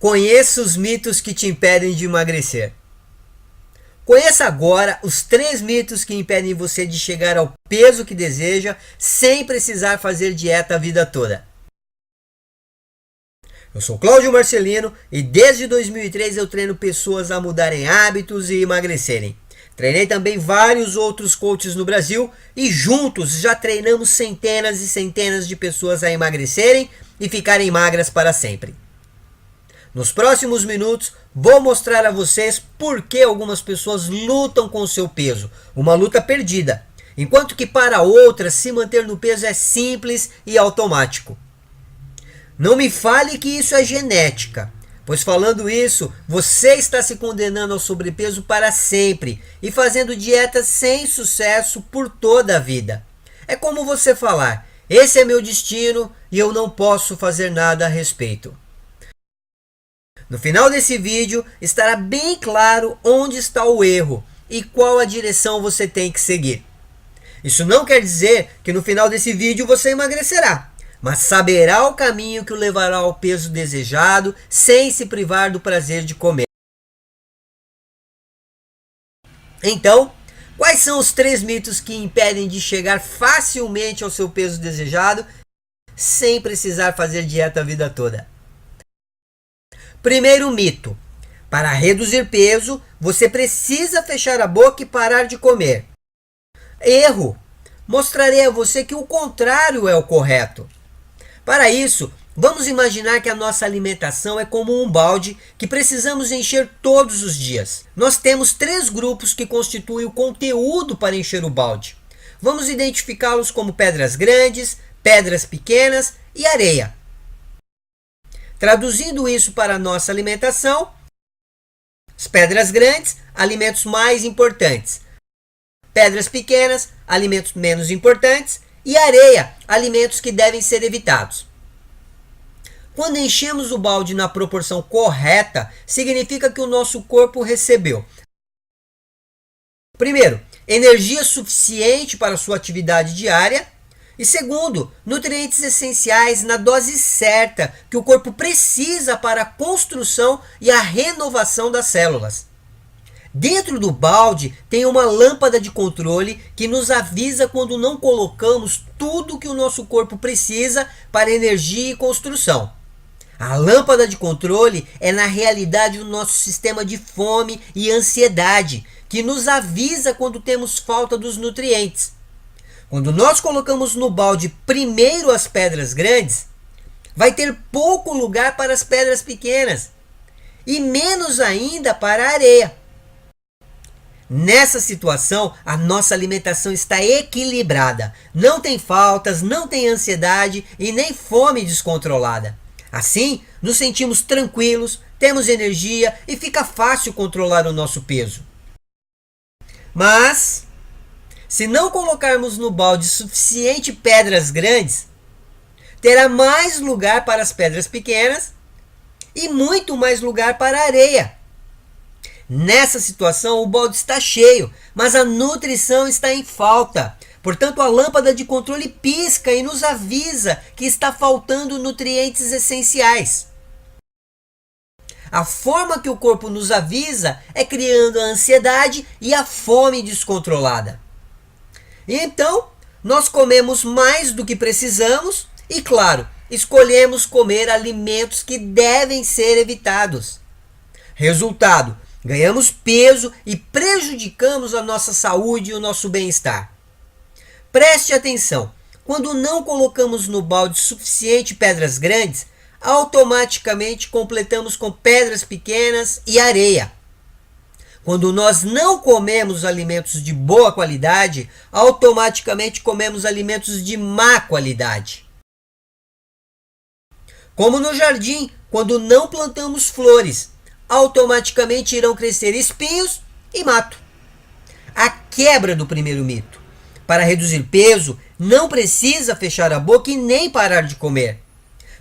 Conheça os mitos que te impedem de emagrecer. Conheça agora os 3 mitos que impedem você de chegar ao peso que deseja sem precisar fazer dieta a vida toda. Eu sou Cláudio Marcelino e desde 2003 eu treino pessoas a mudarem hábitos e emagrecerem. Treinei também vários outros coaches no Brasil e juntos já treinamos centenas e centenas de pessoas a emagrecerem e ficarem magras para sempre. Nos próximos minutos, vou mostrar a vocês por que algumas pessoas lutam com o seu peso, uma luta perdida, enquanto que para outras se manter no peso é simples e automático. Não me fale que isso é genética, pois falando isso, você está se condenando ao sobrepeso para sempre e fazendo dietas sem sucesso por toda a vida. É como você falar, esse é meu destino e eu não posso fazer nada a respeito. No final desse vídeo estará bem claro onde está o erro e qual a direção você tem que seguir. Isso não quer dizer que no final desse vídeo você emagrecerá, mas saberá o caminho que o levará ao peso desejado sem se privar do prazer de comer. Então, quais são os 3 mitos que impedem de chegar facilmente ao seu peso desejado sem precisar fazer dieta a vida toda? Primeiro mito: para reduzir peso, você precisa fechar a boca e parar de comer. Erro! Mostrarei a você que o contrário é o correto. Para isso, vamos imaginar que a nossa alimentação é como um balde que precisamos encher todos os dias. Nós temos 3 grupos que constituem o conteúdo para encher o balde. Vamos identificá-los como pedras grandes, pedras pequenas e areia. Traduzindo isso para a nossa alimentação, as pedras grandes, alimentos mais importantes. Pedras pequenas, alimentos menos importantes. E areia, alimentos que devem ser evitados. Quando enchemos o balde na proporção correta, significa que o nosso corpo recebeu: primeiro, energia suficiente para a sua atividade diária. E segundo, nutrientes essenciais na dose certa que o corpo precisa para a construção e a renovação das células. Dentro do balde tem uma lâmpada de controle que nos avisa quando não colocamos tudo que o nosso corpo precisa para energia e construção. A lâmpada de controle é na realidade o nosso sistema de fome e ansiedade, que nos avisa quando temos falta dos nutrientes. Quando nós colocamos no balde primeiro as pedras grandes, vai ter pouco lugar para as pedras pequenas e menos ainda para a areia. Nessa situação, a nossa alimentação está equilibrada. Não tem faltas, não tem ansiedade e nem fome descontrolada. Assim, nos sentimos tranquilos, temos energia e fica fácil controlar o nosso peso. Mas se não colocarmos no balde suficiente pedras grandes, terá mais lugar para as pedras pequenas e muito mais lugar para a areia. Nessa situação, o balde está cheio, mas a nutrição está em falta. Portanto, a lâmpada de controle pisca e nos avisa que está faltando nutrientes essenciais. A forma que o corpo nos avisa é criando a ansiedade e a fome descontrolada. E então, nós comemos mais do que precisamos e, claro, escolhemos comer alimentos que devem ser evitados. Resultado: ganhamos peso e prejudicamos a nossa saúde e o nosso bem-estar. Preste atenção: quando não colocamos no balde suficiente pedras grandes, automaticamente completamos com pedras pequenas e areia. Quando nós não comemos alimentos de boa qualidade, automaticamente comemos alimentos de má qualidade. Como no jardim, quando não plantamos flores, automaticamente irão crescer espinhos e mato. A quebra do primeiro mito: para reduzir peso, não precisa fechar a boca e nem parar de comer.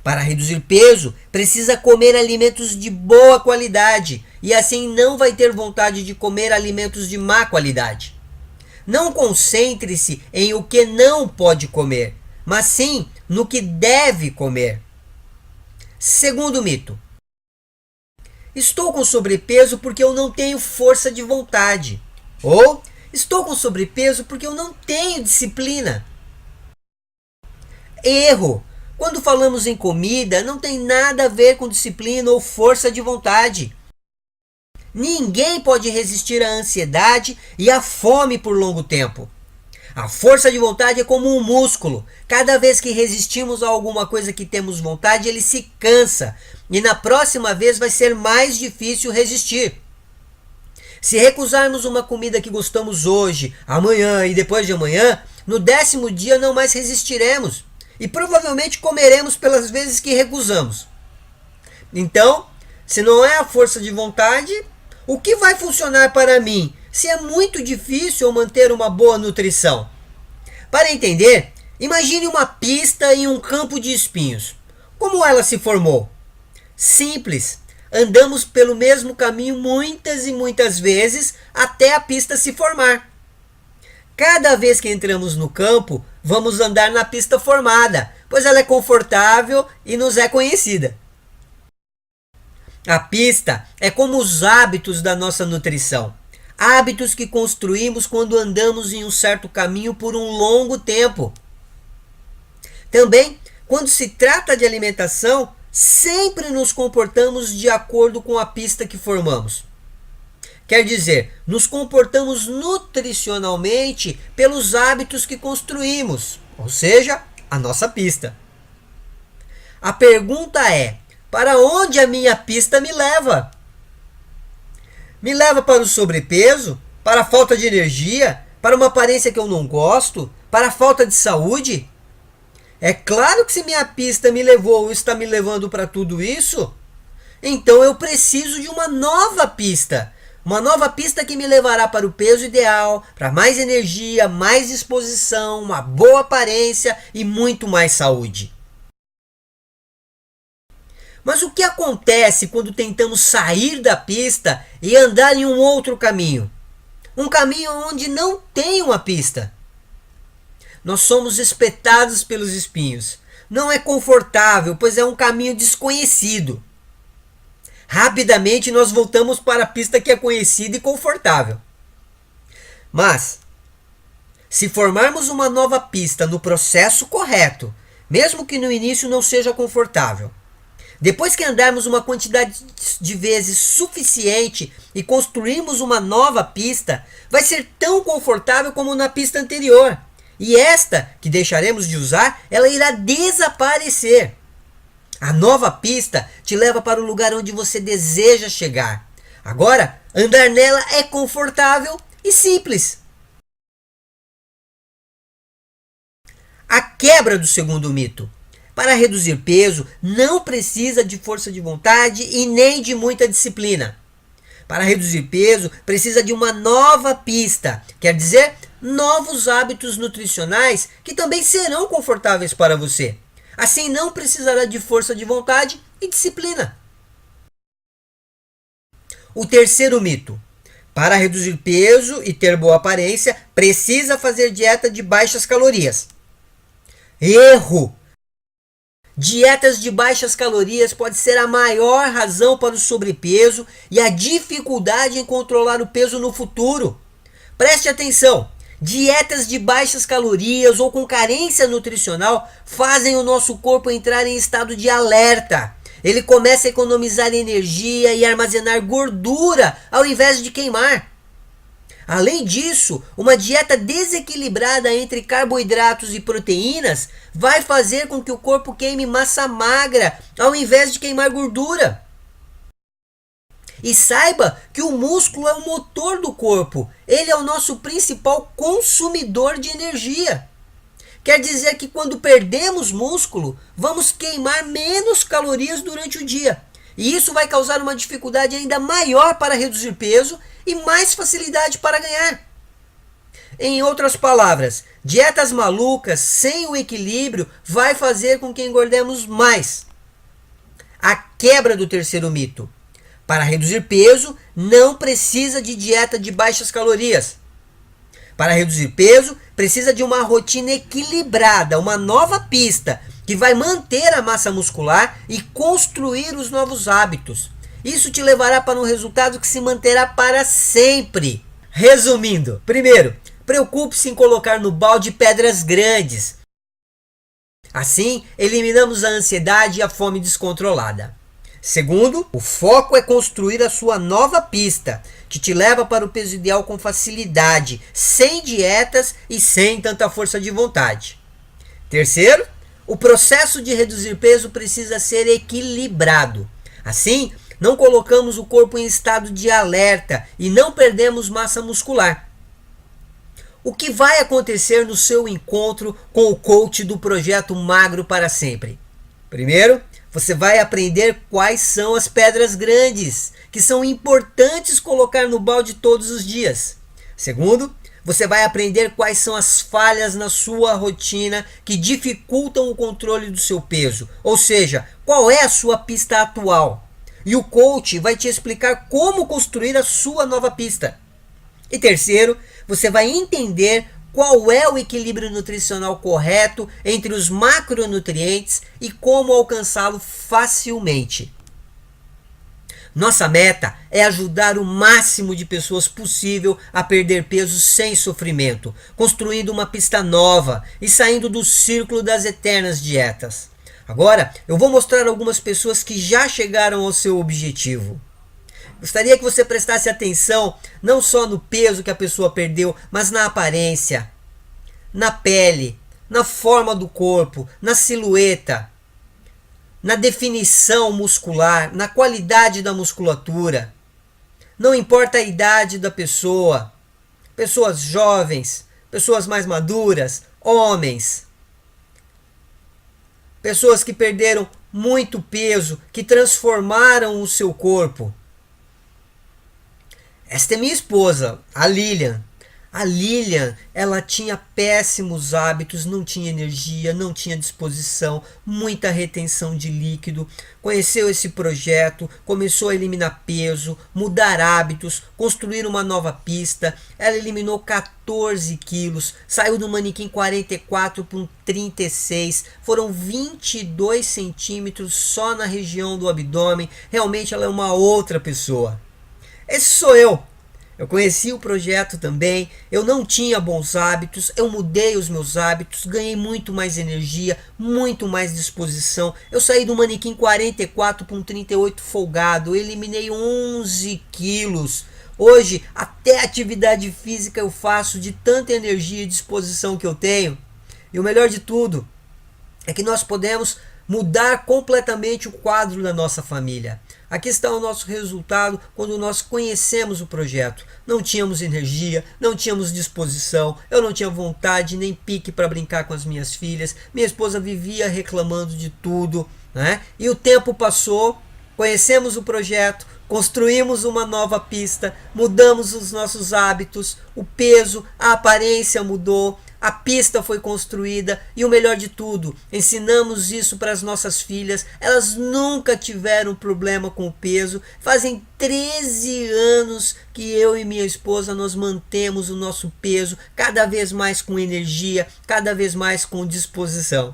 Para reduzir peso, precisa comer alimentos de boa qualidade e assim não vai ter vontade de comer alimentos de má qualidade. Não concentre-se em o que não pode comer, mas sim no que deve comer. Segundo mito: Estou com sobrepeso porque eu não tenho força de vontade. Ou estou com sobrepeso porque eu não tenho disciplina. Erro! Quando falamos em comida, não tem nada a ver com disciplina ou força de vontade. Ninguém pode resistir à ansiedade e à fome por longo tempo. A força de vontade é como um músculo. Cada vez que resistimos a alguma coisa que temos vontade, ele se cansa. E na próxima vez vai ser mais difícil resistir. Se recusarmos uma comida que gostamos hoje, amanhã e depois de amanhã, no 10º dia não mais resistiremos. E provavelmente comeremos pelas vezes que recusamos. Então, se não é a força de vontade, o que vai funcionar para mim se é muito difícil eu manter uma boa nutrição? Para entender, imagine uma pista em um campo de espinhos. Como ela se formou? Simples. Andamos pelo mesmo caminho muitas e muitas vezes até a pista se formar. Cada vez que entramos no campo, vamos andar na pista formada, pois ela é confortável e nos é conhecida. A pista é como os hábitos da nossa nutrição. Hábitos que construímos quando andamos em um certo caminho por um longo tempo. Também, quando se trata de alimentação, sempre nos comportamos de acordo com a pista que formamos. Quer dizer, nos comportamos nutricionalmente pelos hábitos que construímos, ou seja, a nossa pista. A pergunta é: para onde a minha pista me leva? Me leva para o sobrepeso? Para a falta de energia? Para uma aparência que eu não gosto? Para a falta de saúde? É claro que se minha pista me levou ou está me levando para tudo isso, então eu preciso de uma nova pista. Uma nova pista que me levará para o peso ideal, para mais energia, mais disposição, uma boa aparência e muito mais saúde. Mas o que acontece quando tentamos sair da pista e andar em um outro caminho? Um caminho onde não tem uma pista. Nós somos espetados pelos espinhos. Não é confortável, pois é um caminho desconhecido. Rapidamente nós voltamos para a pista que é conhecida e confortável. Mas, se formarmos uma nova pista no processo correto, mesmo que no início não seja confortável, depois que andarmos uma quantidade de vezes suficiente e construirmos uma nova pista, vai ser tão confortável como na pista anterior. E esta, que deixaremos de usar, ela irá desaparecer. A nova pista te leva para o lugar onde você deseja chegar. Agora, andar nela é confortável e simples. A quebra do segundo mito. Para reduzir peso, não precisa de força de vontade e nem de muita disciplina. Para reduzir peso, precisa de uma nova pista, quer dizer, novos hábitos nutricionais que também serão confortáveis para você. Assim não precisará de força de vontade e disciplina. O terceiro mito. Para reduzir peso e ter boa aparência, precisa fazer dieta de baixas calorias. Erro! Dietas de baixas calorias pode ser a maior razão para o sobrepeso e a dificuldade em controlar o peso no futuro. Preste atenção! Dietas de baixas calorias ou com carência nutricional fazem o nosso corpo entrar em estado de alerta. Ele começa a economizar energia e armazenar gordura ao invés de queimar. Além disso, uma dieta desequilibrada entre carboidratos e proteínas vai fazer com que o corpo queime massa magra ao invés de queimar gordura. E saiba que o músculo é o motor do corpo. Ele é o nosso principal consumidor de energia. Quer dizer que quando perdemos músculo, vamos queimar menos calorias durante o dia. E isso vai causar uma dificuldade ainda maior para reduzir peso e mais facilidade para ganhar. Em outras palavras, dietas malucas sem o equilíbrio vai fazer com que engordemos mais. A quebra do terceiro mito. Para reduzir peso, não precisa de dieta de baixas calorias. Para reduzir peso, precisa de uma rotina equilibrada, uma nova pista que vai manter a massa muscular e construir os novos hábitos. Isso te levará para um resultado que se manterá para sempre. Resumindo, primeiro, preocupe-se em colocar no balde pedras grandes. Assim, eliminamos a ansiedade e a fome descontrolada. Segundo, o foco é construir a sua nova pista, que te leva para o peso ideal com facilidade, sem dietas e sem tanta força de vontade. Terceiro, o processo de reduzir peso precisa ser equilibrado. Assim, não colocamos o corpo em estado de alerta e não perdemos massa muscular. O que vai acontecer no seu encontro com o coach do projeto Magro para Sempre? Primeiro, você vai aprender quais são as pedras grandes, que são importantes colocar no balde todos os dias. Segundo, você vai aprender quais são as falhas na sua rotina que dificultam o controle do seu peso, ou seja, qual é a sua pista atual. E o coach vai te explicar como construir a sua nova pista. E terceiro, você vai entender qual é o equilíbrio nutricional correto entre os macronutrientes e como alcançá-lo facilmente. Nossa meta é ajudar o máximo de pessoas possível a perder peso sem sofrimento, construindo uma pista nova e saindo do círculo das eternas dietas. Agora, eu vou mostrar algumas pessoas que já chegaram ao seu objetivo. Gostaria que você prestasse atenção não só no peso que a pessoa perdeu, mas na aparência, na pele, na forma do corpo, na silhueta, na definição muscular, na qualidade da musculatura. Não importa a idade da pessoa, pessoas jovens, pessoas mais maduras, homens, pessoas que perderam muito peso, que transformaram o seu corpo. Esta é minha esposa, a Lilian. A Lilian, ela tinha péssimos hábitos, não tinha energia, não tinha disposição, muita retenção de líquido. Conheceu esse projeto, começou a eliminar peso, mudar hábitos, construir uma nova pista. Ela eliminou 14 quilos, saiu do manequim 44 para um 36. Foram 22 centímetros só na região do abdômen. Realmente ela é uma outra pessoa. Esse sou eu. Eu conheci o projeto também, eu não tinha bons hábitos, eu mudei os meus hábitos, ganhei muito mais energia, muito mais disposição. Eu saí do manequim 44 para um 38 folgado, eu eliminei 11 quilos. Hoje, até atividade física eu faço de tanta energia e disposição que eu tenho. E o melhor de tudo é que nós podemos mudar completamente o quadro da nossa família. Aqui está o nosso resultado quando nós conhecemos o projeto. Não tínhamos energia, não tínhamos disposição, eu não tinha vontade nem pique para brincar com as minhas filhas. Minha esposa vivia reclamando de tudo, né? E o tempo passou, conhecemos o projeto, construímos uma nova pista, mudamos os nossos hábitos, o peso, a aparência mudou, a pista foi construída e o melhor de tudo, ensinamos isso para as nossas filhas, elas nunca tiveram problema com o peso. Fazem 13 anos que eu e minha esposa nós mantemos o nosso peso cada vez mais com energia, cada vez mais com disposição.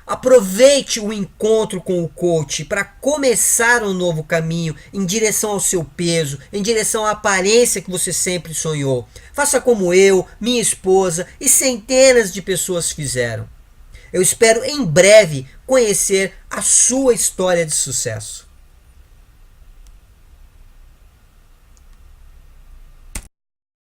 Aproveite o encontro com o coach para começar um novo caminho em direção ao seu peso, em direção à aparência que você sempre sonhou. Faça como eu, minha esposa e centenas de pessoas fizeram. Eu espero em breve conhecer a sua história de sucesso.